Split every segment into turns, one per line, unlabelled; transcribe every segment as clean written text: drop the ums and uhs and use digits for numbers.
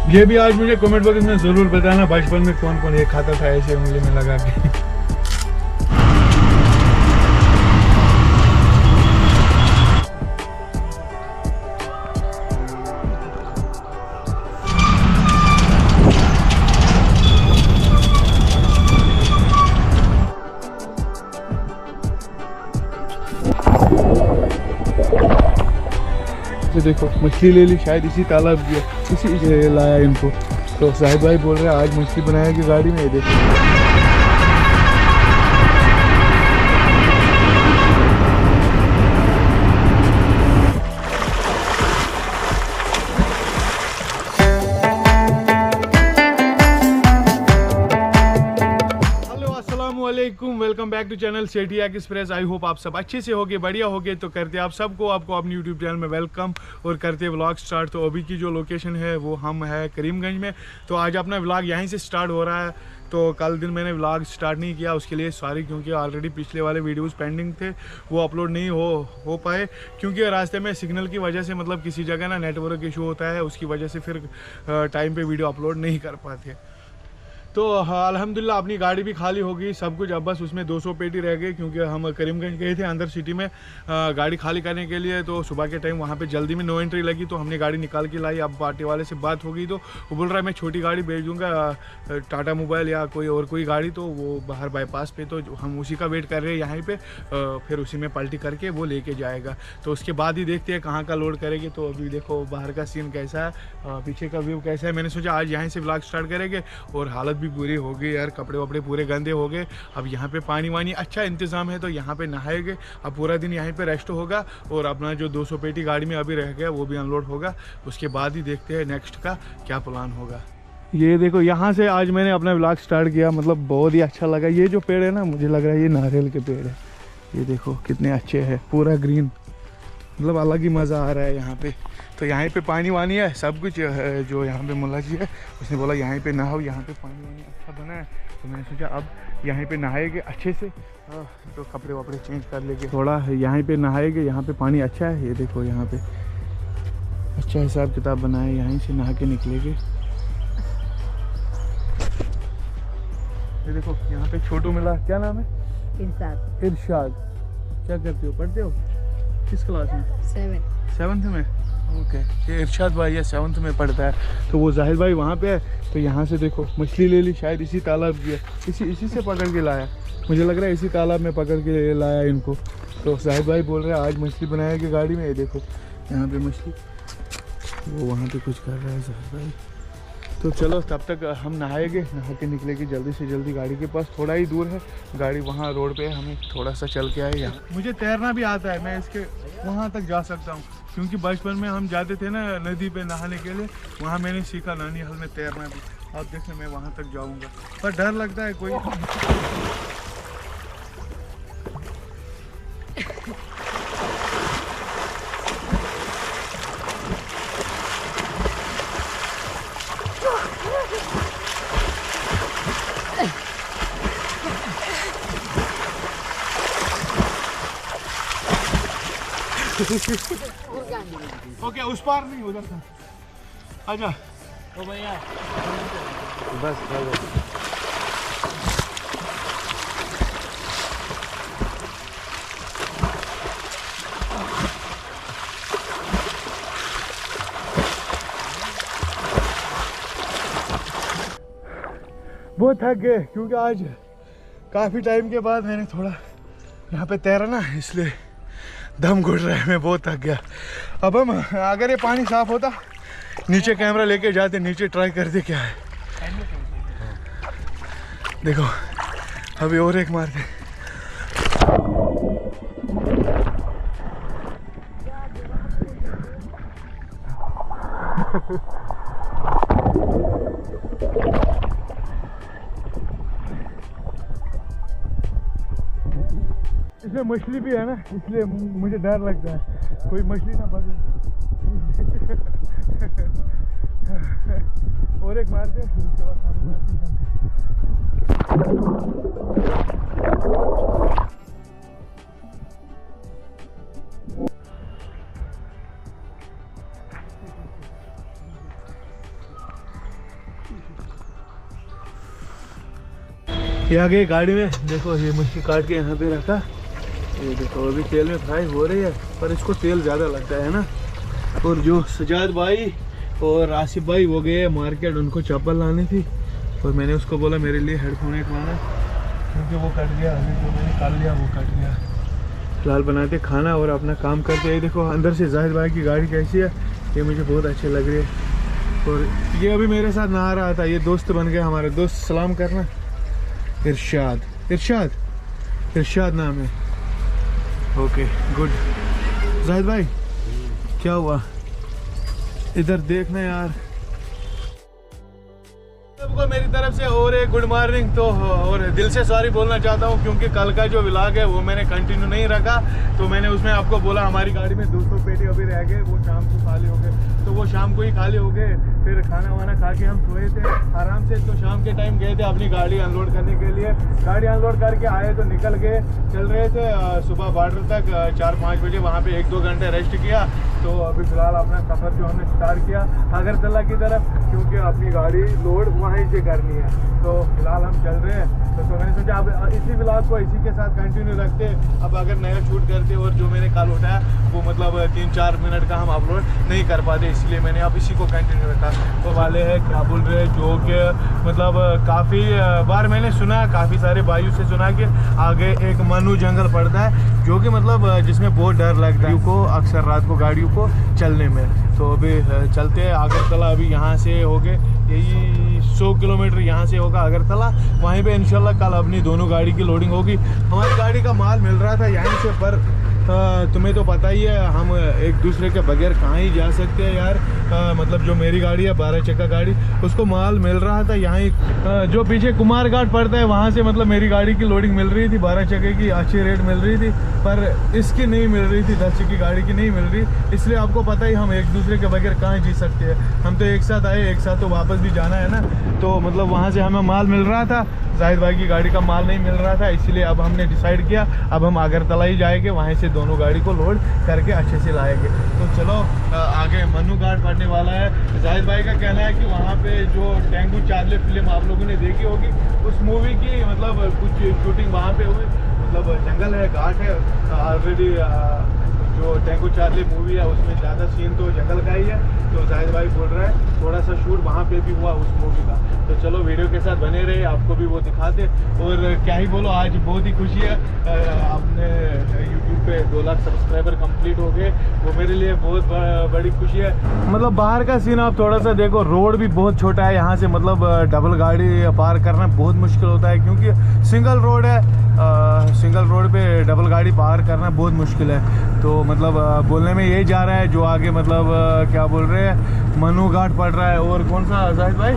ये भी आज मुझे कमेंट बॉक्स में जरूर बताना बचपन में कौन कौन ये खाता था ऐसे उंगली में लगा के। देखो मछली ले ली, शायद इसी तालाब इसी लाया इनको। तो साहिब भाई बोल रहे हैं आज मछली बनाएगी गाड़ी में। ये देखो welcome back to channel Sethi express. I hope आप सब अच्छे से होगे, बढ़िया होगे। तो करते आप सबको आपको अपनी यूट्यूब चैनल में वेलकम और करते व्लॉग स्टार्ट। तो अभी की जो लोकेशन है वो हम है करीमगंज में। तो आज अपना व्लॉग यहीं से स्टार्ट हो रहा है। तो कल दिन मैंने व्लॉग स्टार्ट नहीं किया, उसके लिए सॉरी, क्योंकि ऑलरेडी पिछले वाले वीडियोस पेंडिंग थे, वो अपलोड नहीं हो पाए क्योंकि रास्ते में सिग्नल की वजह से मतलब किसी जगह ना नेटवर्क इशू होता है, उसकी वजह से फिर टाइम पे वीडियो अपलोड नहीं कर पाते। तो अल्हम्दुलिल्लाह अपनी गाड़ी भी खाली हो गई सब कुछ। अब बस उसमें 200 पेटी रह गए क्योंकि हम करीमगंज गए थे अंदर सिटी में गाड़ी खाली करने के लिए। तो सुबह के टाइम वहाँ पे जल्दी में नो एंट्री लगी तो हमने गाड़ी निकाल के लाई। अब पार्टी वाले से बात हो गई तो वो बोल रहा है मैं छोटी गाड़ी भेज दूँगा, टाटा मोबाइल या कोई गाड़ी, तो वो बाहर बाईपास पे। तो हम उसी का वेट कर रहे हैं यहाँ पे, फिर उसी में पलटी करके वो लेके जाएगा। तो उसके बाद ही देखते हैं कहाँ का लोड करेंगे। तो अभी देखो बाहर का सीन कैसा है, पीछे का व्यू कैसा है। मैंने सोचा आज यहाँ से व्लॉग स्टार्ट करेंगे और हालत भी पूरी हो गई यार, कपड़े वपड़े पूरे गंदे हो गए। अब यहाँ पे पानी वानी अच्छा इंतज़ाम है तो यहाँ पे नहाएंगे। अब पूरा दिन यहाँ पे रेस्ट होगा और अपना जो 200 पेटी गाड़ी में अभी रह गया वो भी अनलोड होगा। उसके बाद ही देखते हैं नेक्स्ट का क्या प्लान होगा। ये देखो यहाँ से आज मैंने अपना व्लॉग स्टार्ट किया, मतलब बहुत ही अच्छा लगा। ये जो पेड़ है ना, मुझे लग रहा है ये नारियल के पेड़ है। ये देखो कितने अच्छे हैं, पूरा ग्रीन, मतलब अलग ही मज़ा आ रहा है यहाँ पे। तो यहाँ पे पानी वानी है सब कुछ है। जो यहाँ पे मुल्ला जी है उसने बोला यहाँ पे नहाओ, यहाँ पे पानी वानी अच्छा बना है। तो मैंने सोचा अब यहाँ पे नहाएंगे अच्छे से, तो कपड़े वपड़े चेंज कर लेंगे थोड़ा। यहाँ पे नहाएंगे, यहाँ पे पानी अच्छा है। ये देखो यहाँ पे अच्छा हिसाब किताब बना है, यहीं से नहा के निकलेंगे। ये देखो यहाँ पे छोटू मिला, क्या नाम है? इरशाद। इरशाद, क्या करते हो, पढ़ते हो? किस क्लास में? 7th में। ओके, ये इरशाद भाई है 7th में पढ़ता है। तो वो जाहिद भाई वहाँ पे है। तो यहाँ से देखो मछली ले ली, शायद इसी तालाब की है, इसी से पकड़ के लाया। मुझे लग रहा है इसी तालाब में पकड़ के लाया इनको। तो जाहिद भाई बोल रहे हैं आज मछली बनाएगी गाड़ी में। ये देखो यहाँ पे मछली, वो वहाँ पे कुछ कर रहा है जाहिद भाई। तो चलो तब तक हम नहाएंगे, नहा के निकलेंगे जल्दी से जल्दी गाड़ी के पास। थोड़ा ही दूर है गाड़ी, वहाँ रोड पे हमें थोड़ा सा चल के आए। यहाँ मुझे तैरना भी आता है, मैं इसके वहाँ तक जा सकता हूँ क्योंकि बचपन में हम जाते थे ना नदी पे नहाने के लिए, वहाँ मैंने सीखा नानी हाल में तैरना भी। अब देखिए मैं वहाँ तक जाऊँगा, पर डर लगता है कोई। ओके, उस पार नहीं, उधर था। आजा ओ भैया, बस बहुत थक गए क्योंकि आज काफ़ी टाइम के बाद मैंने थोड़ा यहाँ पे तैरा ना, इसलिए दम घुट रहा है, मैं बहुत थक गया। अब हम अगर ये पानी साफ होता नीचे कैमरा लेके जाते, नीचे ट्राई करते क्या है। देखो अभी और एक मारते। इसमें मछली भी है ना, इसलिए मुझे डर लगता है कोई मछली ना पकड़े। और एक मारते उसके बाद ये आ गई गाड़ी में। देखो ये मछली काट के यहाँ पे रखा। ये देखो अभी तेल में फ्राई हो रही है, पर इसको तेल ज़्यादा लगता है ना। और जो सजाद भाई और आसिफ भाई वो गए मार्केट, उनको चप्पल लानी थी और मैंने उसको बोला मेरे लिए हेडफोन एक लाना, क्योंकि वो कट गया। अभी जो मैंने निकाल लिया वो कट गया। फिलहाल बनाते खाना और अपना काम करते हैं। देखो अंदर से जाहिद भाई की गाड़ी कैसी है, ये मुझे बहुत अच्छी लग रही है। और ये अभी मेरे साथ नहा रहा था, ये दोस्त बन गया हमारे। दोस्त सलाम करना। इरशाद, इरशाद, इरशाद नाम है। Okay good. जाहिद भाई क्या हुआ, इधर देखना यार। सबको मेरी तरफ से और एक गुड मॉर्निंग। तो और दिल से सॉरी बोलना चाहता हूँ, क्योंकि कल का जो व्लॉग है वो मैंने कंटिन्यू नहीं रखा। तो मैंने उसमें आपको बोला हमारी गाड़ी में 200 पेटी अभी रह गए, वो शाम को खाली हो गए। तो वो शाम को ही खाली हो गए। फिर खाना वाना खा के हम सोए थे आराम से। तो शाम के टाइम गए थे अपनी गाड़ी अनलोड करने के लिए। गाड़ी अनलोड करके आए तो निकल गए, चल रहे थे सुबह बॉर्डर तक 4-5 बजे। वहाँ पे 1-2 घंटे रेस्ट किया। तो अभी फिलहाल अपना सफ़र जो हमने स्टार्ट किया अगरतला की तरफ, क्योंकि अपनी गाड़ी लोड वहीं से करनी है। तो फिलहाल हम चल रहे हैं। तो मैंने सोचा अब इसी व्लॉग को इसी के साथ कंटिन्यू रखते। अब अगर नया शूट करते और जो मैंने कल उठाया वो मतलब 3-4 मिनट का हम अपलोड नहीं कर पाते, इसलिए मैंने अब इसी को कंटिन्यू रखा। तो वाले हैं क्या बोल रहे हैं, जो कि मतलब काफ़ी बार मैंने सुना, काफ़ी सारे भाइयों से सुना कि आगे एक मनु जंगल पड़ता है, जो कि मतलब जिसमें बहुत डर लगता है को अक्सर रात को गाड़ियों को चलने में। तो अभी चलते हैं अगरतला। अभी यहाँ से हो गए यही 100 किलोमीटर यहाँ से होगा अगरतला। वहीं पे इंशाल्लाह कल अपनी दोनों गाड़ी की लोडिंग होगी। हमारी गाड़ी का माल मिल रहा था यहीं से, पर तुम्हें तो पता ही है हम एक दूसरे के बगैर कहाँ ही जा सकते हैं यार। मतलब जो मेरी गाड़ी है 12 चक्का गाड़ी, उसको माल मिल रहा था यहाँ जो पीछे कुमार घाट पड़ता है वहाँ से। मतलब मेरी गाड़ी की लोडिंग मिल रही थी 12 चक्के की, अच्छी रेट मिल रही थी, पर इसकी नहीं मिल रही थी, 10 चक्की गाड़ी की नहीं मिल रही। इसलिए आपको पता ही हम एक दूसरे के बगैर कहाँ जी सकते हैं। हम तो एक साथ आए, एक साथ तो वापस भी जाना है ना। तो मतलब वहाँ से हमें माल मिल रहा था, जाहिद भाई की गाड़ी का माल नहीं मिल रहा था, इसलिए अब हमने डिसाइड किया अब हम अगरतला ही जाएंगे, वहीं से दोनों गाड़ी को लोड करके अच्छे से लाएंगे। तो चलो आगे मनु घाट पड़ने वाला है। जाहिद भाई का कहना है कि वहाँ पे जो टेंगू चार्ली फिल्म आप लोगों ने देखी होगी, उस मूवी की मतलब कुछ शूटिंग वहाँ पे हुई। मतलब जंगल है, घाट है ऑलरेडी। जो टेंगू चार्ली मूवी है उसमें ज़्यादा सीन तो जंगल का ही है। तो जाहिद भाई बोल रहा है थोड़ा सा शूट वहाँ पे भी हुआ उस मूवी का। तो चलो वीडियो के साथ बने रहे, आपको भी वो दिखाते। और क्या ही बोलो, आज बहुत ही खुशी है, आपने यूट्यूब पे 2 लाख सब्सक्राइबर कंप्लीट हो गए, वो मेरे लिए बहुत बड़ी खुशी है। मतलब बाहर का सीन आप थोड़ा सा देखो, रोड भी बहुत छोटा है यहाँ से, मतलब डबल गाड़ी पार करना बहुत मुश्किल होता है, क्योंकि सिंगल रोड है। सिंगल रोड पे डबल गाड़ी पार करना बहुत मुश्किल है। तो मतलब बोलने में यही जा रहा है, जो आगे मतलब क्या बोल रहे हैं मनु घाट पड़ रहा है। और कौन सा जाहिद भाई?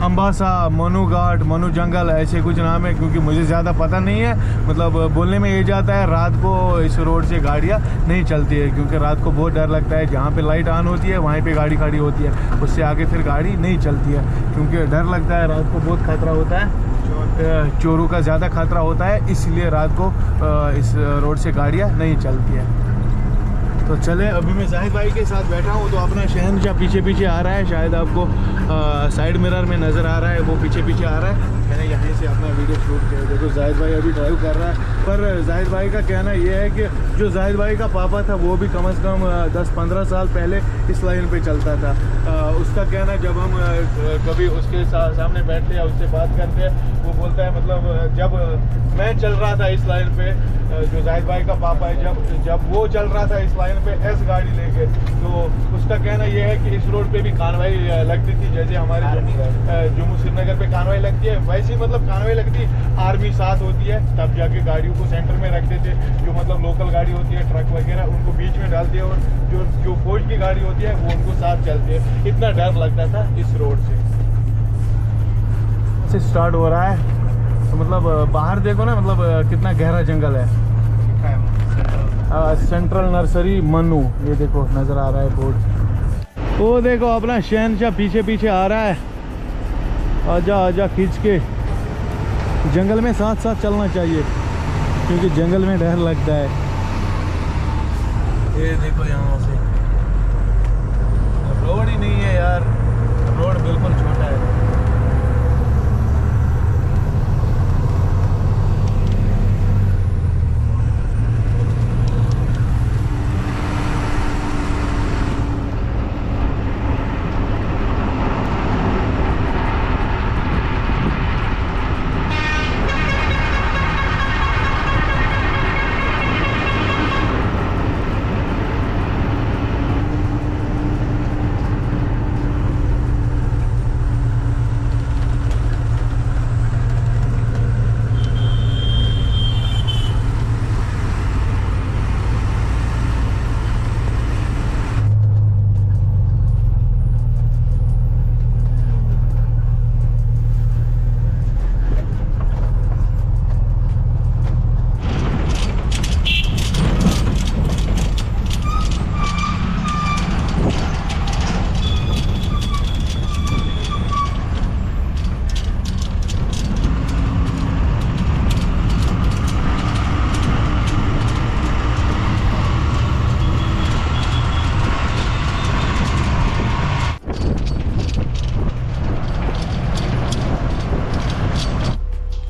अम्बासा, मनु घाट, मनु जंगल, ऐसे कुछ नाम है, क्योंकि मुझे ज़्यादा पता नहीं है। मतलब बोलने में ये जाता है रात को इस रोड से गाड़ियाँ नहीं चलती है, क्योंकि रात को बहुत डर लगता है। जहाँ पे लाइट ऑन होती है वहीं पे गाड़ी खड़ी होती है, उससे आगे फिर गाड़ी नहीं चलती है, क्योंकि डर लगता है। रात को बहुत खतरा होता है, चोरों का ज़्यादा खतरा होता है, इसलिए रात को इस रोड से गाड़ियाँ नहीं चलती है। तो चले, अभी मैं जाहिद भाई के साथ बैठा हूँ। तो अपना शहनशाह पीछे पीछे आ रहा है, शायद आपको साइड मिरर में नज़र आ रहा है, वो पीछे पीछे आ रहा है। मैंने यहीं से अपना वीडियो शूट किया। देखो जाहिद भाई अभी ड्राइव कर रहा है, पर जाहिद भाई का कहना यह है कि जो जाहिद भाई का पापा था वो भी कम से कम 10-15 साल पहले इस लाइन पे चलता था। उसका कहना, जब हम कभी उसके सामने बैठते हैं, उससे बात करते हैं, वो बोलता है मतलब जब मैं चल रहा था इस लाइन पे, जो जाहिद भाई का पापा है, जब वो चल रहा था इस लाइन पे एस गाड़ी लेके, तो उसका कहना यह है कि इस रोड पे भी कानवाई लगती थी, जैसे हमारे जम्मू श्रीनगर पे कानवाई लगती है, वैसे ही मतलब कानवाई लगती, आर्मी साथ होती है, तब जाके गाड़ियों को सेंटर में रखते थे। जो मतलब लोकल गाड़ी होती है, ट्रक वगैरह, उनको बीच में डालते हैं, और जो फौज की गाड़ी होती है वो उनको साथ चलते हैं। इतना डर लगता था इस रोड से स्टार्ट हो रहा है। तो मतलब बाहर देखो ना, मतलब कितना गहरा जंगल है। सेंट्रल नर्सरी मनु, ये देखो नज़र आ रहा है बोर्ड। वो देखो अपना शहनशाह पीछे पीछे आ रहा है। आजा आजा खींच के। जंगल में साथ साथ चलना चाहिए, क्योंकि जंगल में डर लगता है। ये देखो यहाँ से रोड ही नहीं है यार, रोड बिल्कुल छोटा है।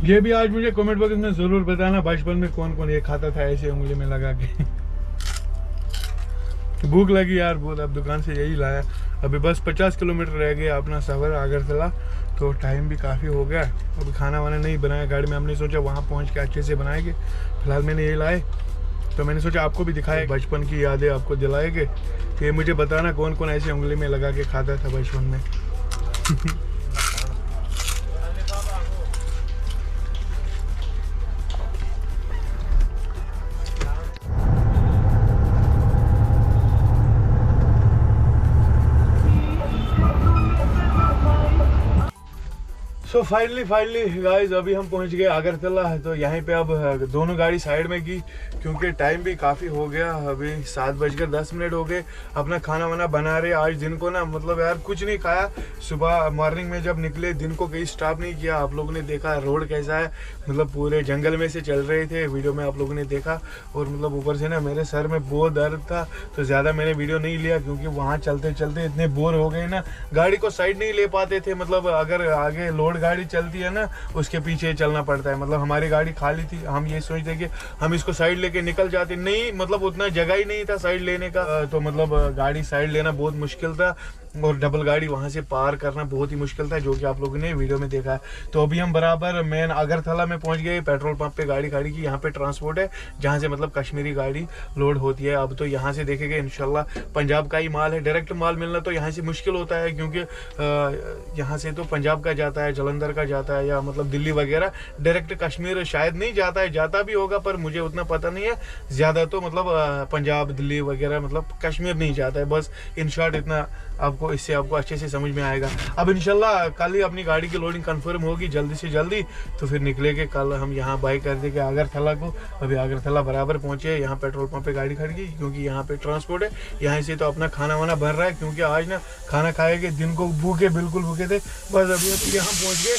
ये भी आज मुझे कमेंट बॉक्स में जरूर बताना बचपन में कौन कौन ये खाता था ऐसे उंगली में लगा के। भूख लगी यार बहुत, अब दुकान से यही लाया। अभी बस 50 किलोमीटर रह गया अपना सफ़र अगरतला, तो टाइम भी काफ़ी हो गया। अभी खाना वाना नहीं बनाया गाड़ी में, हमने सोचा वहाँ पहुँच के अच्छे से बनाएंगे। फिलहाल मैंने ये लाए, तो मैंने सोचा आपको भी दिखाए, बचपन की यादें आपको दिलाएंगे। तो ये मुझे बताना कौन कौन ऐसे उंगली में लगा के खाता था बचपन में। सो फाइनली गाइज अभी हम पहुंच गए अगरतला। तो यहाँ पे अब दोनों गाड़ी साइड में की, क्योंकि टाइम भी काफ़ी हो गया। अभी 7:10 हो गए। अपना खाना वाना बना रहे। आज दिन को ना मतलब यार कुछ नहीं खाया। सुबह मॉर्निंग में जब निकले दिन को कहीं स्टॉप नहीं किया। आप लोगों ने देखा रोड कैसा है, मतलब पूरे जंगल में से चल रहे थे, वीडियो में आप लोगों ने देखा। और मतलब ऊपर से ना मेरे सर में बहुत दर्द था, तो ज़्यादा मैंने वीडियो नहीं लिया, क्योंकि वहाँ चलते चलते इतने बोर हो गए ना, गाड़ी को साइड नहीं ले पाते थे। मतलब अगर आगे लोड गाड़ी चलती है ना, उसके पीछे चलना पड़ता है। मतलब हमारी गाड़ी खाली थी, हम ये सोचते कि हम इसको साइड लेके निकल जाते, नहीं मतलब उतना जगह ही नहीं था साइड लेने का। तो मतलब गाड़ी साइड लेना बहुत मुश्किल था, और डबल गाड़ी वहाँ से पार करना बहुत ही मुश्किल था, जो कि आप लोगों ने वीडियो में देखा है। तो अभी हम बराबर मेन अगरतला में पहुँच गए। पेट्रोल पंप पे गाड़ी खड़ी की, यहाँ पे ट्रांसपोर्ट है जहाँ से मतलब कश्मीरी गाड़ी लोड होती है। अब तो यहाँ से देखेंगे इंशाल्लाह पंजाब का ही माल है। डायरेक्ट माल मिलना तो यहाँ से मुश्किल होता है, क्योंकि यहाँ से तो पंजाब का जाता है, जलंधर का जाता है, या मतलब दिल्ली वगैरह। डायरेक्ट कश्मीर शायद नहीं जाता है, जाता भी होगा पर मुझे उतना पता नहीं है। ज़्यादा तो मतलब पंजाब दिल्ली वगैरह मतलब कश्मीर नहीं जाता है। बस इन शॉर्ट इतना आपको, इससे आपको अच्छे से समझ में आएगा। अब इंशाल्लाह कल ही अपनी गाड़ी की लोडिंग कंफर्म होगी जल्दी से जल्दी, तो फिर निकलेंगे कल हम यहाँ बाई कर देंगे अगरतला को। अभी अगरतला बराबर पहुँचे, यहाँ पेट्रोल पंप पे गाड़ी खड़ी की, क्योंकि यहाँ पे ट्रांसपोर्ट है। यहाँ से तो अपना खाना वाना भर रहा है, क्योंकि आज ना खाना खाएंगे, दिन को भूखे बिल्कुल भूखे थे। बस अभी यहाँ पहुँच गए,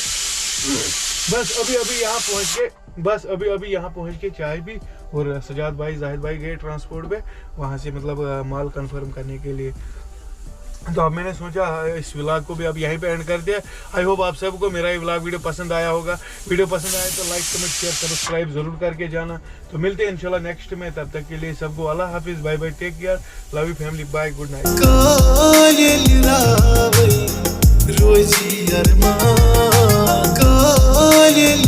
बस अभी यहाँ पहुँच के चाय भी, और सजाद भाई जाहिद भाई गए ट्रांसपोर्ट पे, वहाँ से मतलब माल कंफर्म करने के लिए। तो अब मैंने सोचा इस व्लॉग को भी अब यहीं पे एंड कर दिया। आई होप आप सबको मेरा ये व्लॉग वीडियो पसंद आया होगा। वीडियो पसंद आया तो लाइक कमेंट शेयर सब्सक्राइब जरूर करके जाना। तो मिलते हैं इंशाल्लाह नेक्स्ट में, तब तक के लिए सबको अल्लाह हाफिज, bye bye, take care, love you family, bye, good night.